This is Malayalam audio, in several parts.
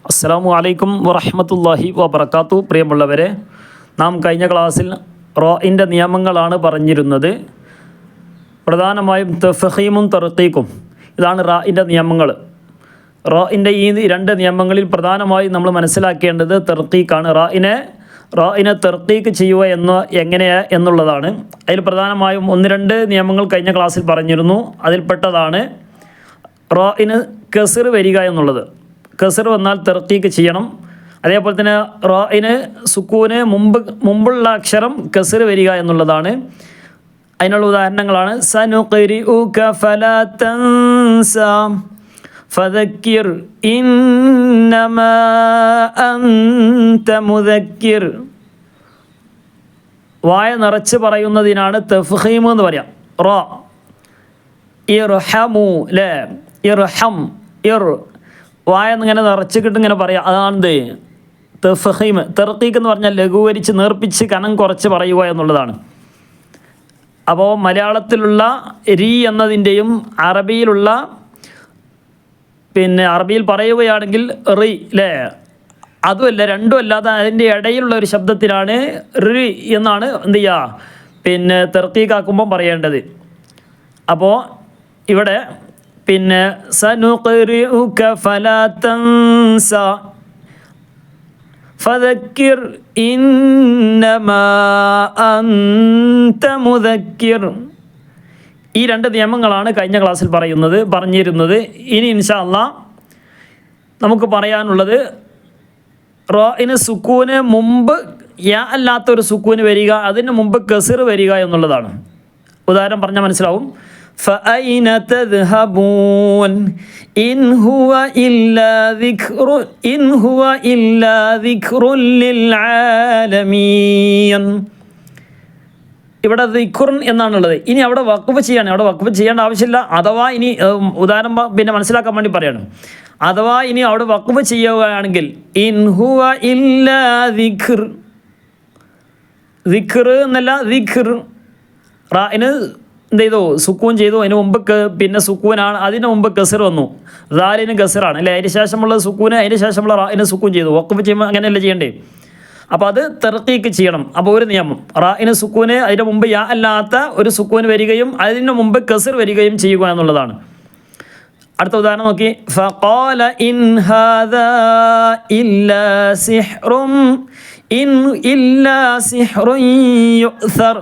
അസ്സലാമു അലൈക്കും വറഹ്മത്തുള്ളാഹി വബറകാതുഹു. പ്രിയമുള്ളവരെ, നാം കഴിഞ്ഞ ക്ലാസ്സിൽ റോഇൻ്റെ നിയമങ്ങളാണ് പറഞ്ഞിരുന്നത്. പ്രധാനമായും തഫ്ഹീമും തർക്കീക്കും, ഇതാണ് റാഇൻ്റെ നിയമങ്ങൾ. റാഇൻ്റെ ഈ രണ്ട് നിയമങ്ങളിൽ പ്രധാനമായും നമ്മൾ മനസ്സിലാക്കേണ്ടത് തർക്കീക്കാണ്. റാഇനെ തർക്കീക്ക് ചെയ്യുക എന്നുള്ളതാണ്. അതിൽ പ്രധാനമായും 1-2 നിയമങ്ങൾ കഴിഞ്ഞ ക്ലാസ്സിൽ പറഞ്ഞിരുന്നു. അതിൽപ്പെട്ടതാണ് റാഇന് കസ്ർ വരിക എന്നുള്ളത്. കസ്ർ വന്നാൽ തർക്കീക്ക് ചെയ്യണം. അതേപോലെ തന്നെ റാഇന് സുക്കൂന് മുമ്പുള്ള അക്ഷരം കസ്ർ വരിക എന്നുള്ളതാണ്. അതിനുള്ള ഉദാഹരണങ്ങളാണ് സനുഖ്രിഉക ഫലാ തൻസ ഫദക്കിർ ഇന്നമാ അൻത മുദക്കിർ. വായ നിറച്ച് പറയുന്നതിനാണ് തഫ്ഹീം എന്ന് പറയാം. റാ ഇർഹമു ലേ ഇർഹം ഇർ വായ ഇങ്ങനെ നിറച്ചിട്ട് ഇങ്ങനെ പറയാം. അതാണെന്ത് തഫ്ഹീം. തർക്കീക്ക് എന്ന് പറഞ്ഞാൽ ലഘൂകരിച്ച് നേർപ്പിച്ച് കനം കുറച്ച് പറയുക എന്നുള്ളതാണ്. അപ്പോൾ മലയാളത്തിലുള്ള രി എന്നതിൻ്റെയും അറബിയിലുള്ള അറബിയിൽ പറയുകയാണെങ്കിൽ റി അല്ലേ, അതുമല്ല രണ്ടും അല്ലാതെ അതിൻ്റെ ഇടയിലുള്ള ഒരു ശബ്ദത്തിനാണ് റി എന്നാണ് എന്ത് ചെയ്യുക തർക്കീക്കാക്കുമ്പം പറയേണ്ടത്. അപ്പോൾ ഇവിടെ സനുഖ്രിഉക ഫലാ തൻസ ഫദക്കിർ ഇന്നമാ അൻത മുദക്കിർ. ഈ 2 നിയമങ്ങളാണ് കഴിഞ്ഞ ക്ലാസ്സിൽ പറഞ്ഞിരുന്നത്. ഇനി ഇൻഷാ അല്ലാഹ് നമുക്ക് പറയാനുള്ളത് റാഇന് സുക്കൂന് മുമ്പ് യാ അല്ലാത്തൊരു സുക്കൂന് വരിക, അതിന് മുമ്പ് കസ്ർ വരിക എന്നുള്ളതാണ്. ഉദാഹരണം പറഞ്ഞാൽ മനസ്സിലാവും. فأين تذهبون إن هو إلا ذكر للعالمين. ഇവിടെ ദിക്റുൻ എന്നാണുള്ളത്. ഇനി അവിടെ വഖഫ് ചെയ്യാണ്. അവിടെ വഖഫ് ചെയ്യേണ്ട ആവശ്യമില്ല. അഥവാ ഇനി ഉദാഹരണം മനസ്സിലാക്കാൻ വേണ്ടി പറയാണ്. അഥവാ ഇനി അവിടെ വഖഫ് ചെയ്യുകയാണെങ്കിൽ ഇൻ ഹുവ ഇല്ലാ ദിക്ർ, ദിക്ർ എന്നല്ല ദിക്ർ. റാഇന് എന്ത് ചെയ്തു? സുക്കൂൻ ചെയ്തു. അതിന് മുമ്പ് സുക്കൂനാണ്, അതിന് മുമ്പ് കസ്ർ വന്നു. ദാലിന് കസ്റാണ് അല്ലേ. അതിന് ശേഷമുള്ള സുക്കൂന്, അതിന് ശേഷമുള്ള റാഇന് സുക്കൂൻ ചെയ്തു. വഖഫ് ചെയ്യുമ്പോൾ അങ്ങനെയല്ല ചെയ്യണ്ടേ. അപ്പോൾ അത് തർക്കീക്ക് ചെയ്യണം. അപ്പോൾ ഒരു നിയമം റാഇന് സുക്കൂന്, അതിന് മുമ്പ് യാ അല്ലാത്ത ഒരു സുക്കൂന് വരികയും അതിന് മുമ്പ് കസ്ർ വരികയും ചെയ്യുക എന്നുള്ളതാണ്. അടുത്ത ഉദാഹരണം നോക്കി. ഫഖാല ഇൻ ഹാദാ ഇല്ലാ സിഹ്റുൻ യുഅ്സർ.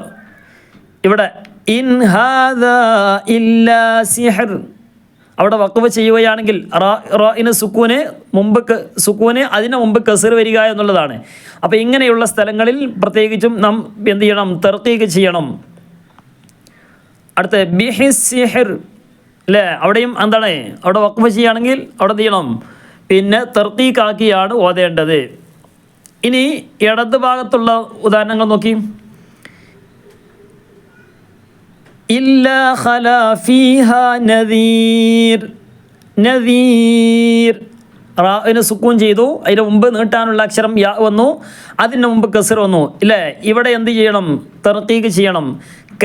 ഇവിടെ ഇൻ ഹാദാ ഇല്ലാ സിഹ്ർ. അവിടെ വഖഫ് ചെയ്യുകയാണെങ്കിൽ റാഇന് സുക്കൂന് അതിന് മുമ്പ് കസ്ർ വരിക എന്നുള്ളതാണ്. അപ്പോൾ ഇങ്ങനെയുള്ള സ്ഥലങ്ങളിൽ പ്രത്യേകിച്ചും നാം എന്ത് ചെയ്യണം? തർക്കീക്ക് ചെയ്യണം. അടുത്ത ബിഹിസ്സിഹിർ അല്ലേ, അവിടെയും എന്താണ്? അവിടെ വഖഫ് ചെയ്യുകയാണെങ്കിൽ അവിടെ എന്ത് ചെയ്യണം? തർക്കീക്കാക്കിയാണ് ഓതേണ്ടത്. ഇനി ഇടത് ഭാഗത്തുള്ള ഉദാഹരണങ്ങൾ നോക്കി. ഇല്ലാ ഖലാ ഫീഹാ നദീർ. റാഇന് സുക്കൂൻ ചെയ്തു, അതിന് മുമ്പ് നീട്ടാനുള്ള അക്ഷരം യാ വന്നു, അതിന് മുമ്പ് കസ്ർ വന്നു ഇല്ലേ. ഇവിടെ എന്ത് ചെയ്യണം? തർക്കീക്ക് ചെയ്യണം.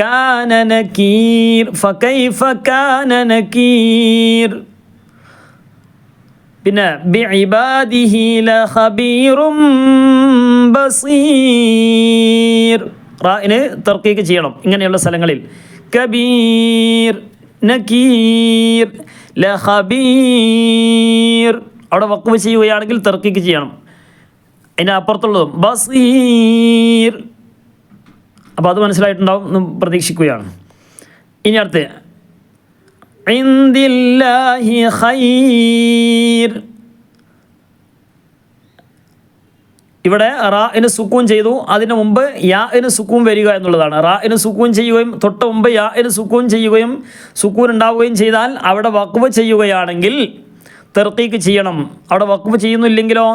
കാന നകീർ ഫകൈഫ കാന നകീർ. ബിഇബാദിഹി ലഖബീറും ബസീർ. റാഇന് തർക്കീക്ക് ചെയ്യണം ഇങ്ങനെയുള്ള സ്ഥലങ്ങളിൽ. കബീർ നകീർ ലഖബീർ. അവിടെ വഖഫ് ചെയ്യുകയാണെങ്കിൽ തർക്കീക്ക് ചെയ്യണം. അതിന് അപ്പുറത്തുള്ളതും ബസീർ. അപ്പോൾ അത് മനസ്സിലായിട്ടുണ്ടാവും എന്ന് പ്രതീക്ഷിക്കുകയാണ്. ഇനി അടുത്ത് ഇൻദില്ലാഹി ഖൈർ. ഇവിടെ റാഇന് സുക്കൂൻ ചെയ്തു, അതിന് മുമ്പ് യാഇന് സുക്കൂൻ വരിക എന്നുള്ളതാണ്. റാഇന് സുക്കൂൻ ചെയ്യുകയും തൊട്ട് മുമ്പ് യാഇന് സുക്കൂൻ ചെയ്യുകയും സുക്കൂൻ ഉണ്ടാവുകയും ചെയ്താൽ അവിടെ വഖഫ് ചെയ്യുകയാണെങ്കിൽ തർക്കീക്ക് ചെയ്യണം. അവിടെ വഖഫ് ചെയ്യുന്നില്ലെങ്കിലോ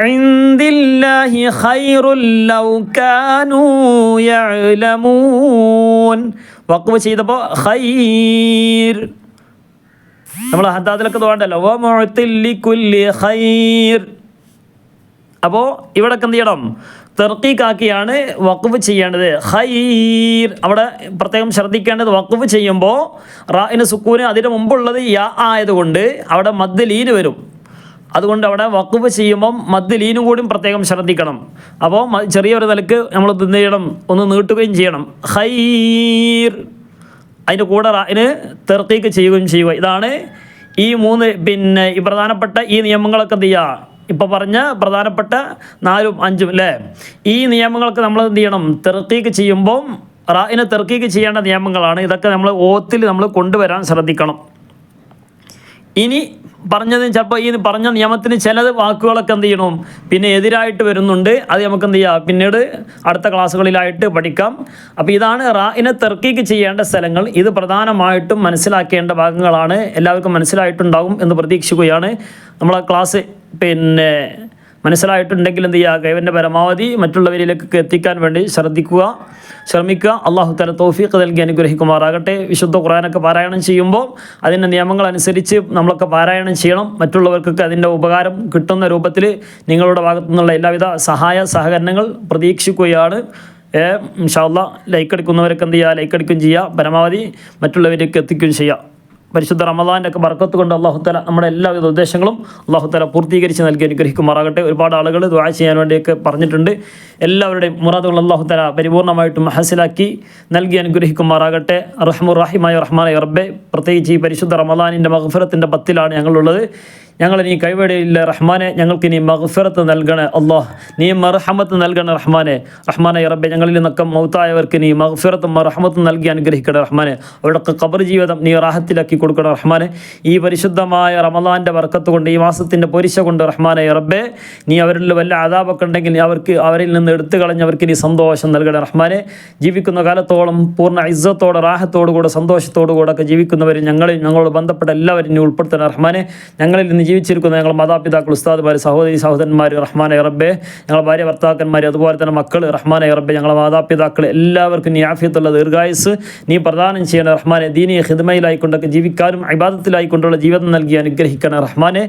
ഇൻദില്ലാഹി ഖൈറുൽ ലൗ കാനൂ യഅലമൂൻ. വഖഫ് ചെയ്തപ്പോൾ ഖൈർ, നമ്മൾ ഹദ്ദാദിലൊക്കെ തോന്നണ്ടല്ലോ വ മുഅത്തിൽ ലികുല്ലി ഖൈർ. അപ്പോൾ ഇവിടൊക്കെ എന്ത് ചെയ്യണം? തർക്കീക്കാക്കിയാണ് വഖഫ് ചെയ്യേണ്ടത്. ഖൈർ അവിടെ പ്രത്യേകം ശ്രദ്ധിക്കേണ്ടത്, വഖഫ് ചെയ്യുമ്പോൾ റാഇന് സുക്കൂന് അതിന് മുമ്പുള്ളത് യാ ആയതുകൊണ്ട് അവിടെ മദ് ലീന് വരും. അതുകൊണ്ട് അവിടെ വഖഫ് ചെയ്യുമ്പം മദ് ലീനും കൂടി പ്രത്യേകം ശ്രദ്ധിക്കണം. അപ്പോൾ ചെറിയൊരു നിലക്ക് നമ്മൾ എന്ത് ചെയ്യണം, ഒന്ന് നീട്ടുകയും ചെയ്യണം. ഖൈർ അതിൻ്റെ കൂടെ റായിന് തർക്കീക്ക് ചെയ്യുകയും ചെയ്യുക. ഇതാണ് ഈ 3 ഈ പ്രധാനപ്പെട്ട ഈ നിയമങ്ങളൊക്കെ എന്ത് ചെയ്യുക, ഇപ്പോൾ പറഞ്ഞ പ്രധാനപ്പെട്ട 4ഉം 5ഉം അല്ലേ, ഈ നിയമങ്ങൾക്ക് നമ്മൾ എന്ത് ചെയ്യണം, തർക്കീക്ക് ചെയ്യുമ്പം റായിന് തർക്കീക്ക് ചെയ്യേണ്ട നിയമങ്ങളാണ് ഇതൊക്കെ. നമ്മൾ ഓത്തിൽ നമ്മൾ കൊണ്ടുവരാൻ ശ്രദ്ധിക്കണം. ഇനി പറഞ്ഞതിന് ചിലപ്പോൾ ഈ പറഞ്ഞ നിയമത്തിന് ചിലത് വാക്കുകളൊക്കെ എന്ത് ചെയ്യണം, പിന്നെ എതിരായിട്ട് വരുന്നുണ്ട്. അത് നമുക്ക് എന്ത് ചെയ്യാം, പിന്നീട് അടുത്ത ക്ലാസ്സുകളിലായിട്ട് പഠിക്കാം. അപ്പോൾ ഇതാണ് റായിനെ തർക്കീക്ക് ചെയ്യേണ്ട സ്ഥലങ്ങൾ. ഇത് പ്രധാനമായിട്ടും മനസ്സിലാക്കേണ്ട ഭാഗങ്ങളാണ്. എല്ലാവർക്കും മനസ്സിലായിട്ടുണ്ടാകും എന്ന് പ്രതീക്ഷിക്കുകയാണ്. നമ്മളെ ക്ലാസ് മനസ്സിലായിട്ടുണ്ടെങ്കിൽ എന്ത് ചെയ്യുക, കഴിവിൻ്റെ പരമാവധി മറ്റുള്ളവരിലേക്ക് എത്തിക്കാൻ വേണ്ടി ശ്രമിക്കുക. അള്ളാഹു തആല തൗഫീഖ് നൽകി അനുഗ്രഹിക്കുമാറാകട്ടെ. വിശുദ്ധ ഖുർആനൊക്കെ പാരായണം ചെയ്യുമ്പോൾ അതിൻ്റെ നിയമങ്ങൾ അനുസരിച്ച് നമ്മളൊക്കെ പാരായണം ചെയ്യണം. മറ്റുള്ളവർക്കൊക്കെ അതിൻ്റെ ഉപകാരം കിട്ടുന്ന രൂപത്തിൽ നിങ്ങളുടെ ഭാഗത്തു നിന്നുള്ള എല്ലാവിധ സഹകരണങ്ങൾ പ്രതീക്ഷിക്കുകയാണ്. ഇൻഷാ അല്ലാഹ് ലൈക്ക് അടിക്കുന്നവരൊക്കെ എന്ത് ചെയ്യുക, ലൈക്ക് അടിക്കുകയും ചെയ്യുക, പരമാവധി മറ്റുള്ളവരിലേക്ക് എത്തിക്കുകയും ചെയ്യുക. പരിശുദ്ധ റമദാൻ്റെ ഒക്കെ ബർക്കത്ത് കൊണ്ട് അല്ലാഹു തആല നമ്മുടെ എല്ലാവിധ ഉദ്ദേശങ്ങളും അല്ലാഹു തആല പൂർത്തീകരിച്ച് നൽകി അനുഗ്രഹിക്കുമാറാകട്ടെ. ഒരുപാട് ആളുകൾ ദുആ ചെയ്യാൻ വേണ്ടിയൊക്കെ പറഞ്ഞിട്ടുണ്ട്. എല്ലാവരുടെയും മുറാദുകൾ അല്ലാഹു തആല പരിപൂർണ്ണമായിട്ടും ഹസിലാക്കി നൽകി അനുഗ്രഹിക്കുമാറാകട്ടെ. റഹ്മാൻ റഹീമായ റഹ്മാനെ റബ്ബേ, പ്രത്യേകിച്ച് ഈ പരിശുദ്ധ റമദാനിൻ്റെ മഗ്ഫിറത്തിൻ്റെ 10ലാണ് ഞങ്ങളുള്ളത്. ഞങ്ങൾ നീ കൈവേടിയില്ല റഹ്മാനെ, ഞങ്ങൾക്ക് നീ മഗ്ഫിറത്ത് നൽകണേ അല്ലാഹ്, നീ മർഹമത്ത് നൽകണേ റഹ്മാനെ റബ്ബെ. ഞങ്ങളിൽ നിന്നൊക്കെ മൗത്തായവർക്ക് നീ മഗ്ഫിറത്തും മർഹമത്തും നൽകി അനുഗ്രഹിക്കണേ റഹ്മാനെ. അവരുടെ ഖബർ ജീവിതം നീ റാഹത്തിലാക്കി കൊടുക്കണം റഹ്മാനെ. ഈ പരിശുദ്ധമായ റമദാൻ്റെ ബർക്കത്ത് കൊണ്ട്, ഈ മാസത്തിൻ്റെ പൊരിശ കൊണ്ട് റഹ്മാനെ റബ്ബെ, നീ അവരിൽ വല്ല അദാബൊക്കെ ഉണ്ടെങ്കിൽ അവരിൽ നിന്ന് എടുത്തു കളഞ്ഞവർക്ക് നീ സന്തോഷം നൽകണേ റഹ്മാനെ. ജീവിക്കുന്ന കാലത്തോളം പൂർണ്ണ ഇസ്സത്തോടെ റാഹത്തോടുകൂടെ സന്തോഷത്തോടുകൂടെ ഒക്കെ ജീവിക്കുന്നവരും ഞങ്ങളോട് ബന്ധപ്പെട്ട എല്ലാവരും നീ ഉൾപ്പെടുത്തണേ റഹ്മാനെ. ഞങ്ങളിൽ നിന്ന് ജീവിച്ചിരിക്കുന്ന ഞങ്ങൾ മാതാപിതാക്കൾ, ഉസ്താദുമാർ, സഹോദരന്മാർ റഹ്മാനെ റബ്ബെ, ഞങ്ങളുടെ ഭാര്യ ഭർത്താക്കന്മാർ, അതുപോലെ തന്നെ മക്കൾ റഹ്മാനെ റബ്ബെ, ഞങ്ങളുടെ മാതാപിതാക്കൾ എല്ലാവർക്കും നീ ആഫിയത്തുള്ള ദീർഘായുസ് നീ പ്രദാനം ചെയ്യണേ റഹ്മാനെ. ദീനീയ ഖിദ്മയിലായിക്കൊണ്ടൊക്കെ ജീവിക്കാനും ഇബാദത്തിലായിക്കൊണ്ടുള്ള ജീവിതം നൽകി അനുഗ്രഹിക്കണേ റഹ്മാനെ.